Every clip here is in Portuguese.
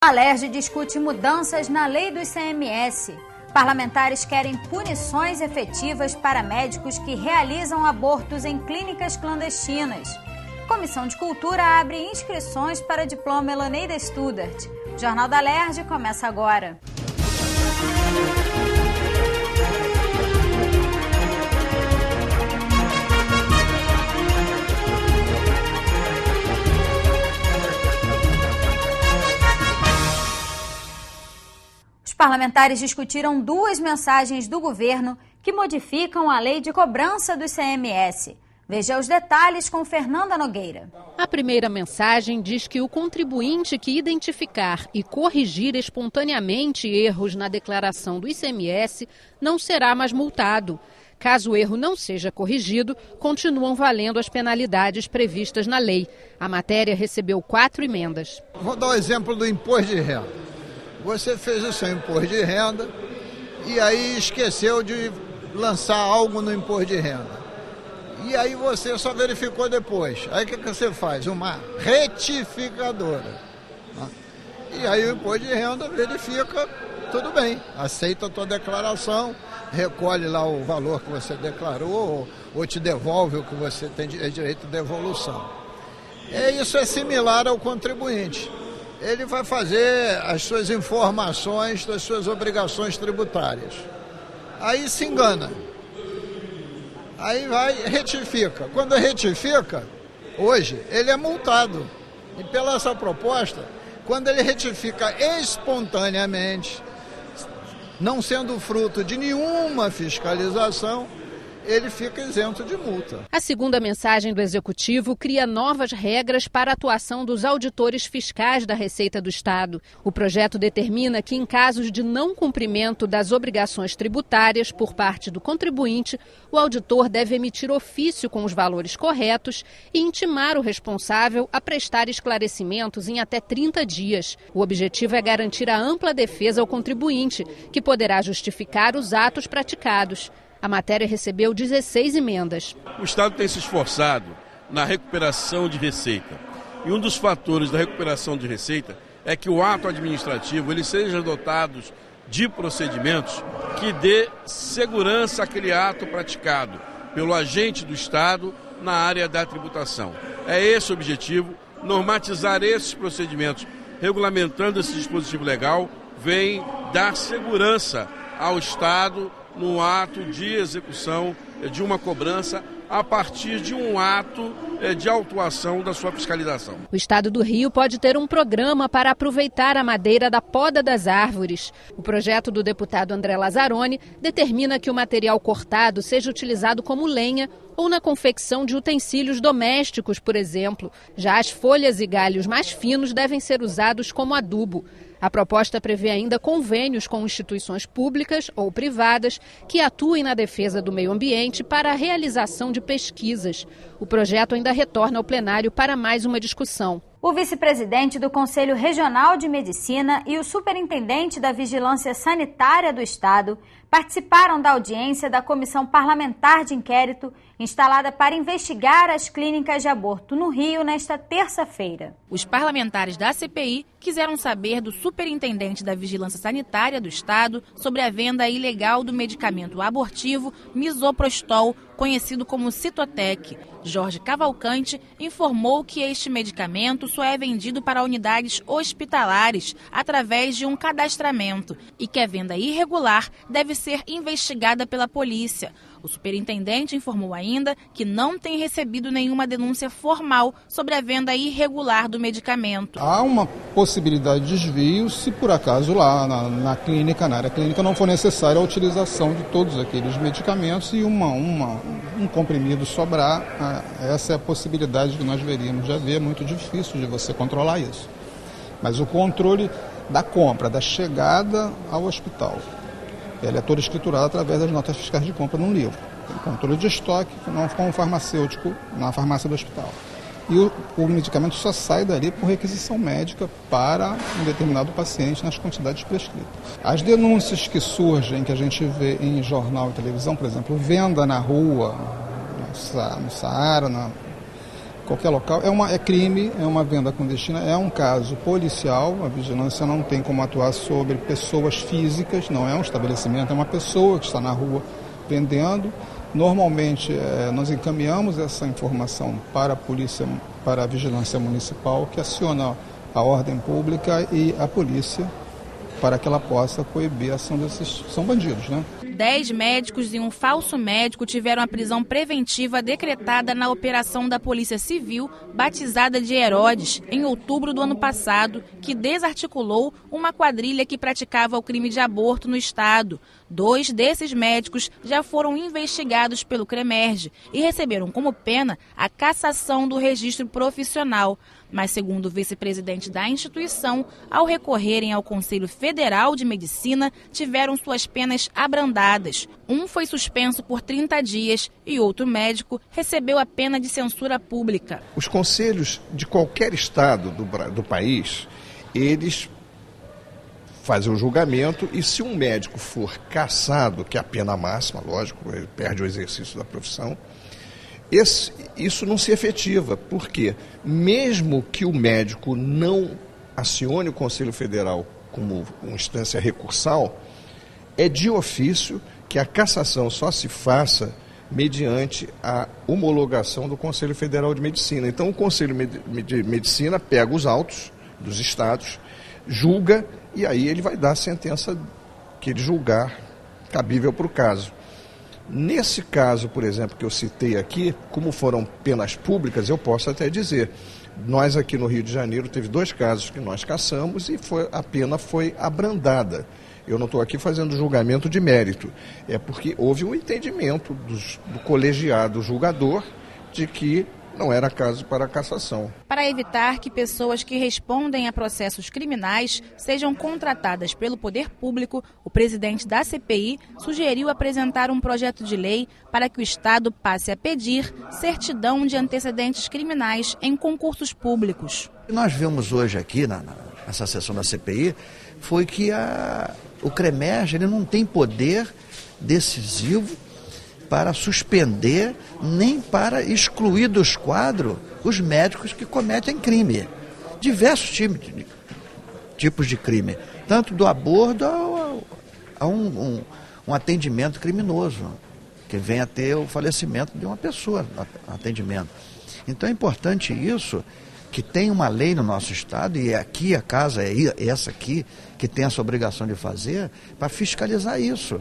A Alerj discute mudanças na lei do ICMS. Parlamentares querem punições efetivas para médicos que realizam abortos em clínicas clandestinas. Comissão de Cultura abre inscrições para diploma Eloneida Studart. O Jornal da Alerj começa agora. Os parlamentares discutiram duas mensagens do governo que modificam a lei de cobrança do ICMS. Veja os detalhes com Fernanda Nogueira. A primeira mensagem diz que o contribuinte que identificar e corrigir espontaneamente erros na declaração do ICMS não será mais multado. Caso o erro não seja corrigido, continuam valendo as penalidades previstas na lei. A matéria recebeu 4 emendas. Vou dar o exemplo do imposto de renda. Você fez o seu imposto de renda e aí esqueceu de lançar algo no imposto de renda. E aí você só verificou depois. Aí o que você faz? Uma retificadora. E aí o imposto de renda verifica, tudo bem, aceita a tua declaração, recolhe lá o valor que você declarou ou te devolve o que você tem direito de devolução. Isso é similar ao contribuinte. Ele vai fazer as suas informações das suas obrigações tributárias. Aí se engana. Aí vai e retifica. Quando retifica, hoje, ele é multado. E pela essa proposta, quando ele retifica espontaneamente, não sendo fruto de nenhuma fiscalização, ele fica isento de multa. A segunda mensagem do Executivo cria novas regras para a atuação dos auditores fiscais da Receita do Estado. O projeto determina que, em casos de não cumprimento das obrigações tributárias por parte do contribuinte, o auditor deve emitir ofício com os valores corretos e intimar o responsável a prestar esclarecimentos em até 30 dias. O objetivo é garantir a ampla defesa ao contribuinte, que poderá justificar os atos praticados. A matéria recebeu 16 emendas. O Estado tem se esforçado na recuperação de receita. E um dos fatores da recuperação de receita é que o ato administrativo ele seja dotado de procedimentos que dê segurança àquele ato praticado pelo agente do Estado na área da tributação. É esse o objetivo, normatizar esses procedimentos, regulamentando esse dispositivo legal, vem dar segurança ao Estado no ato de execução de uma cobrança a partir de um ato de autuação da sua fiscalização. O Estado do Rio pode ter um programa para aproveitar a madeira da poda das árvores. O projeto do deputado André Lazzaroni determina que o material cortado seja utilizado como lenha ou na confecção de utensílios domésticos, por exemplo. Já as folhas e galhos mais finos devem ser usados como adubo. A proposta prevê ainda convênios com instituições públicas ou privadas que atuem na defesa do meio ambiente para a realização de pesquisas. O projeto ainda retorna ao plenário para mais uma discussão. O vice-presidente do Conselho Regional de Medicina e o superintendente da Vigilância Sanitária do Estado participaram da audiência da Comissão Parlamentar de Inquérito instalada para investigar as clínicas de aborto no Rio nesta terça-feira. Os parlamentares da CPI quiseram saber do superintendente da Vigilância Sanitária do Estado sobre a venda ilegal do medicamento abortivo Misoprostol, conhecido como Citotec. Jorge Cavalcante informou que este medicamento só é vendido para unidades hospitalares através de um cadastramento e que a venda irregular deve ser investigada pela polícia. O superintendente informou ainda que não tem recebido nenhuma denúncia formal sobre a venda irregular do medicamento. Há uma possibilidade de desvio se por acaso lá na área clínica não for necessária a utilização de todos aqueles medicamentos e um comprimido sobrar. Essa é a possibilidade que nós veríamos de haver. É muito difícil de você controlar isso. Mas o controle da compra, da chegada ao hospital, ele é todo escriturado através das notas fiscais de compra num livro. Tem controle de estoque com o farmacêutico na farmácia do hospital. E o medicamento só sai dali por requisição médica para um determinado paciente nas quantidades prescritas. As denúncias que surgem, que a gente vê em jornal e televisão, por exemplo, venda na rua, no Saara, qualquer local. É crime, é uma venda clandestina, é um caso policial. A vigilância não tem como atuar sobre pessoas físicas, não é um estabelecimento, é uma pessoa que está na rua vendendo. Normalmente nós encaminhamos essa informação para a polícia, para a vigilância municipal, que aciona a ordem pública e a polícia para que ela possa coibir a ação desses, são bandidos, né? 10 médicos e um falso médico tiveram a prisão preventiva decretada na operação da Polícia Civil, batizada de Herodes, em outubro do ano passado, que desarticulou uma quadrilha que praticava o crime de aborto no estado. 2 desses médicos já foram investigados pelo CREMERGE e receberam como pena a cassação do registro profissional. Mas, segundo o vice-presidente da instituição, ao recorrerem ao Conselho Federal de Medicina, tiveram suas penas abrandadas. Um foi suspenso por 30 dias e outro médico recebeu a pena de censura pública. Os conselhos de qualquer estado do país, eles fazem um julgamento e se um médico for cassado, que é a pena máxima, lógico, ele perde o exercício da profissão, isso não se efetiva, porque mesmo que o médico não acione o Conselho Federal como uma instância recursal, é de ofício que a cassação só se faça mediante a homologação do Conselho Federal de Medicina. Então o Conselho de Medicina pega os autos dos estados, julga e aí ele vai dar a sentença que ele julgar cabível para o caso. Nesse caso, por exemplo, que eu citei aqui, como foram penas públicas, eu posso até dizer, nós aqui no Rio de Janeiro teve 2 casos que nós cassamos e a pena foi abrandada. Eu não estou aqui fazendo julgamento de mérito, é porque houve um entendimento do colegiado julgador de que não era caso para cassação. Para evitar que pessoas que respondem a processos criminais sejam contratadas pelo poder público, o presidente da CPI sugeriu apresentar um projeto de lei para que o Estado passe a pedir certidão de antecedentes criminais em concursos públicos. O que nós vimos hoje aqui nessa sessão da CPI foi que o CREMERGE ele não tem poder decisivo para suspender nem para excluir dos quadros os médicos que cometem crime. Diversos tipos de crime, tanto do aborto a um atendimento criminoso, que vem a ter o falecimento de uma pessoa no atendimento. Então é importante isso, que tem uma lei no nosso estado, e aqui a casa é essa aqui, que tem essa obrigação de fazer, para fiscalizar isso.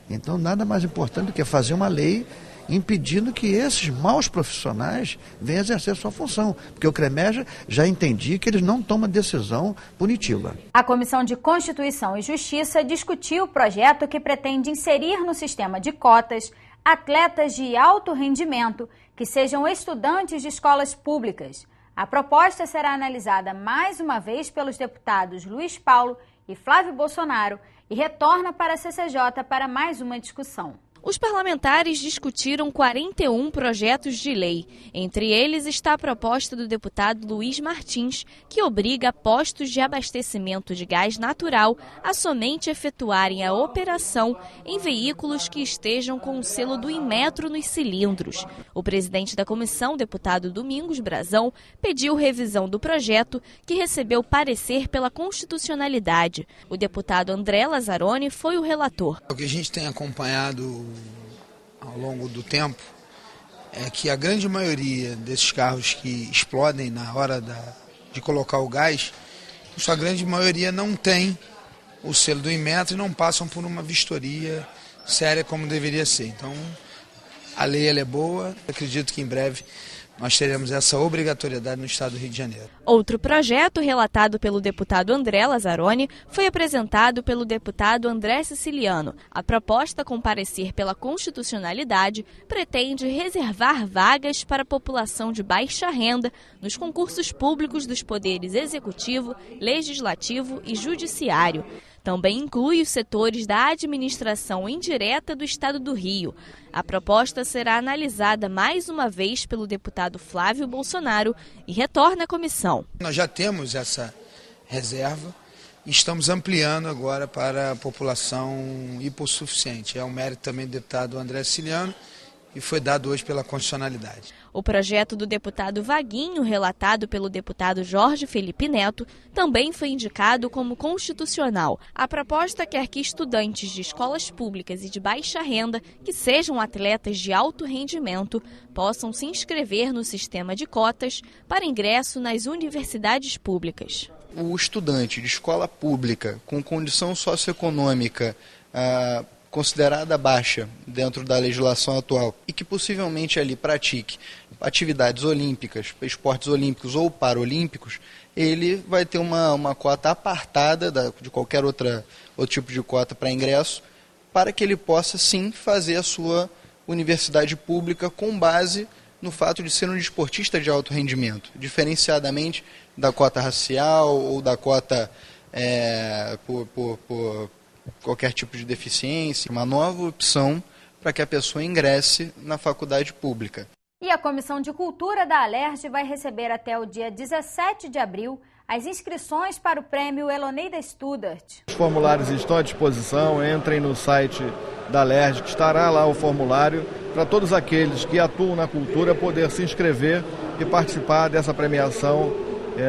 Então, nada mais importante do que fazer uma lei impedindo que esses maus profissionais venham exercer sua função. Porque o CREMERGE já entendi que eles não tomam decisão punitiva. A Comissão de Constituição e Justiça discutiu o projeto que pretende inserir no sistema de cotas atletas de alto rendimento que sejam estudantes de escolas públicas. A proposta será analisada mais uma vez pelos deputados Luiz Paulo e Flávio Bolsonaro e retorna para a CCJ para mais uma discussão. Os parlamentares discutiram 41 projetos de lei. Entre eles está a proposta do deputado Luiz Martins, que obriga postos de abastecimento de gás natural a somente efetuarem a operação em veículos que estejam com o selo do Inmetro nos cilindros. O presidente da comissão, deputado Domingos Brazão, pediu revisão do projeto, que recebeu parecer pela constitucionalidade. O deputado André Lazzaroni foi o relator. O que a gente tem acompanhado ao longo do tempo é que a grande maioria desses carros que explodem na hora de colocar o gás, sua grande maioria não tem o selo do Inmetro e não passam por uma vistoria séria como deveria ser. Então, a lei ela é boa, acredito que em breve nós teremos essa obrigatoriedade no estado do Rio de Janeiro. Outro projeto, relatado pelo deputado André Lazzaroni, foi apresentado pelo deputado André Siciliano. A proposta, com parecer pela constitucionalidade, pretende reservar vagas para a população de baixa renda nos concursos públicos dos poderes executivo, legislativo e judiciário. Também inclui os setores da administração indireta do Estado do Rio. A proposta será analisada mais uma vez pelo deputado Flávio Bolsonaro e retorna à comissão. Nós já temos essa reserva e estamos ampliando agora para a população hipossuficiente. É um mérito também do deputado André Siciliano e foi dado hoje pela constitucionalidade. O projeto do deputado Vaguinho, relatado pelo deputado Jorge Felipe Neto, também foi indicado como constitucional. A proposta quer que estudantes de escolas públicas e de baixa renda, que sejam atletas de alto rendimento, possam se inscrever no sistema de cotas para ingresso nas universidades públicas. O estudante de escola pública com condição socioeconômica considerada baixa dentro da legislação atual e que possivelmente ali pratique atividades olímpicas, esportes olímpicos ou paralímpicos, ele vai ter uma cota apartada de qualquer outro tipo de cota para ingresso, para que ele possa sim fazer a sua universidade pública com base no fato de ser um desportista de alto rendimento, diferenciadamente da cota racial ou da cota por qualquer tipo de deficiência, uma nova opção para que a pessoa ingresse na faculdade pública. E a Comissão de Cultura da Alerj vai receber até o dia 17 de abril as inscrições para o prêmio Eloneida Studart. Os formulários estão à disposição, entrem no site da Alerj, que estará lá o formulário para todos aqueles que atuam na cultura poder se inscrever e participar dessa premiação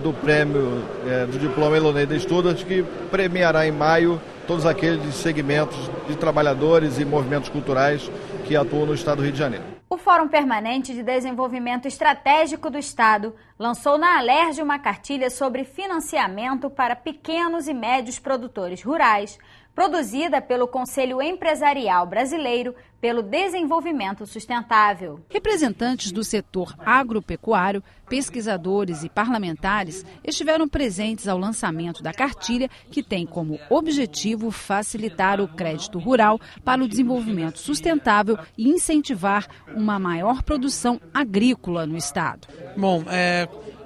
do prêmio do diploma Eloneida Studart, que premiará em maio todos aqueles segmentos de trabalhadores e movimentos culturais que atuam no Estado do Rio de Janeiro. O Fórum Permanente de Desenvolvimento Estratégico do Estado lançou na Alerj uma cartilha sobre financiamento para pequenos e médios produtores rurais, produzida pelo Conselho Empresarial Brasileiro pelo Desenvolvimento Sustentável. Representantes do setor agropecuário, pesquisadores e parlamentares estiveram presentes ao lançamento da cartilha, que tem como objetivo facilitar o crédito rural para o desenvolvimento sustentável e incentivar uma maior produção agrícola no Estado. Bom,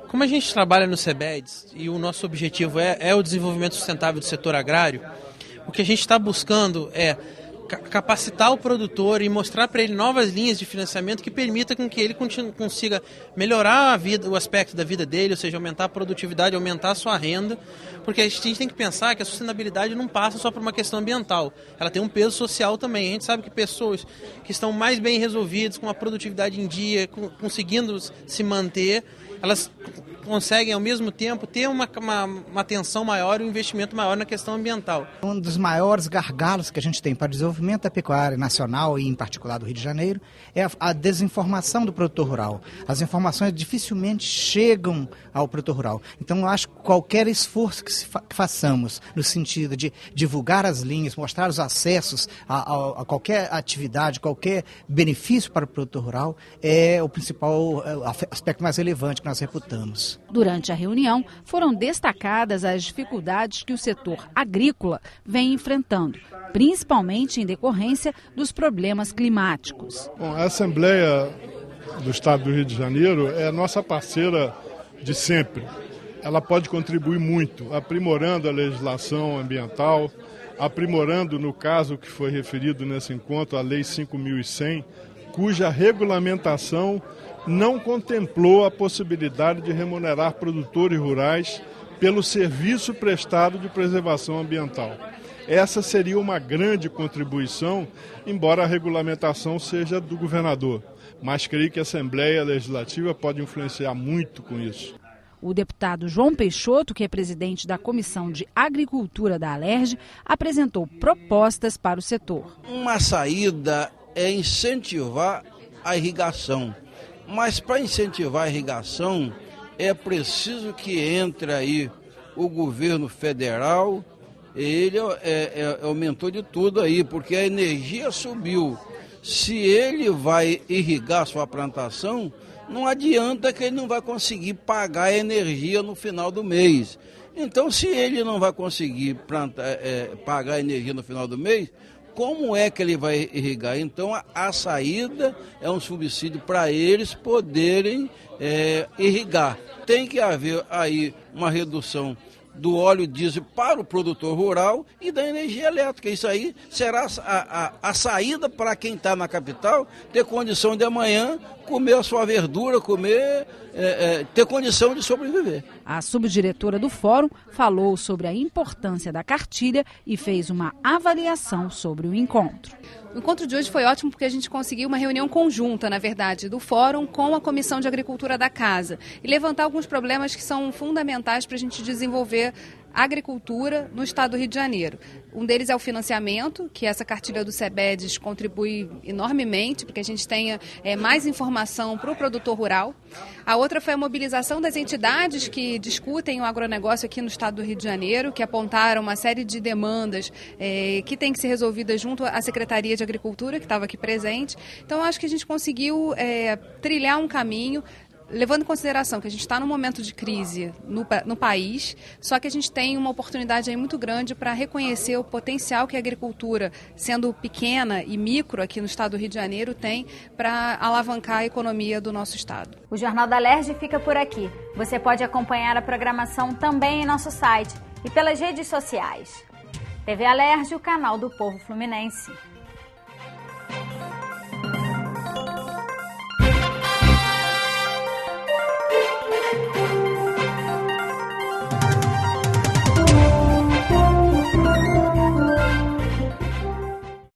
como a gente trabalha no CEBEDS e o nosso objetivo é o desenvolvimento sustentável do setor agrário, o que a gente está buscando é capacitar o produtor e mostrar para ele novas linhas de financiamento que permitam com que ele consiga melhorar o aspecto da vida dele, ou seja, aumentar a produtividade, aumentar a sua renda, porque a gente tem que pensar que a sustentabilidade não passa só por uma questão ambiental, ela tem um peso social também. A gente sabe que pessoas que estão mais bem resolvidas, com a produtividade em dia, conseguindo se manter, elas conseguem ao mesmo tempo ter uma atenção maior e um investimento maior na questão ambiental. Um dos maiores gargalos que a gente tem para o desenvolvimento da pecuária nacional e em particular do Rio de Janeiro é a desinformação do produtor rural. As informações dificilmente chegam ao produtor rural. Então eu acho que qualquer esforço que façamos no sentido de divulgar as linhas, mostrar os acessos a qualquer atividade, qualquer benefício para o produtor rural é o principal aspecto mais relevante que nós reputamos. Durante a reunião, foram destacadas as dificuldades que o setor agrícola vem enfrentando, principalmente em decorrência dos problemas climáticos. Bom, a Assembleia do Estado do Rio de Janeiro é a nossa parceira de sempre. Ela pode contribuir muito, aprimorando a legislação ambiental, aprimorando, no caso que foi referido nesse encontro, a Lei 5.100, cuja regulamentação não contemplou a possibilidade de remunerar produtores rurais pelo serviço prestado de preservação ambiental. Essa seria uma grande contribuição, embora a regulamentação seja do governador. Mas creio que a Assembleia Legislativa pode influenciar muito com isso. O deputado João Peixoto, que é presidente da Comissão de Agricultura da Alerj, apresentou propostas para o setor. Uma saída é incentivar a irrigação. Mas para incentivar a irrigação é preciso que entre aí o governo federal. Ele aumentou de tudo aí, porque a energia subiu. Se ele vai irrigar sua plantação, não adianta que ele não vai conseguir pagar a energia no final do mês. Então, se ele não vai conseguir pagar a energia no final do mês, como é que ele vai irrigar? Então, a saída é um subsídio para eles poderem irrigar. Tem que haver aí uma redução do óleo diesel para o produtor rural e da energia elétrica. Isso aí será a saída para quem está na capital ter condição de amanhã comer a sua verdura, ter condição de sobreviver. A subdiretora do Fórum falou sobre a importância da cartilha e fez uma avaliação sobre o encontro. O encontro de hoje foi ótimo porque a gente conseguiu uma reunião conjunta, na verdade, do Fórum com a Comissão de Agricultura da Casa e levantar alguns problemas que são fundamentais para a gente desenvolver a agricultura no estado do Rio de Janeiro. Um deles é o financiamento, que essa cartilha do CEBEDES contribui enormemente para que a gente tenha mais informação para o produtor rural. A outra foi a mobilização das entidades que discutem o agronegócio aqui no estado do Rio de Janeiro, que apontaram uma série de demandas que têm que ser resolvidas junto à Secretaria de Agricultura, que estava aqui presente. Então, acho que a gente conseguiu trilhar um caminho, levando em consideração que a gente está num momento de crise no país, só que a gente tem uma oportunidade aí muito grande para reconhecer o potencial que a agricultura, sendo pequena e micro aqui no estado do Rio de Janeiro, tem para alavancar a economia do nosso estado. O Jornal da Alerj fica por aqui. Você pode acompanhar a programação também em nosso site e pelas redes sociais. TV Alerj, o canal do povo fluminense.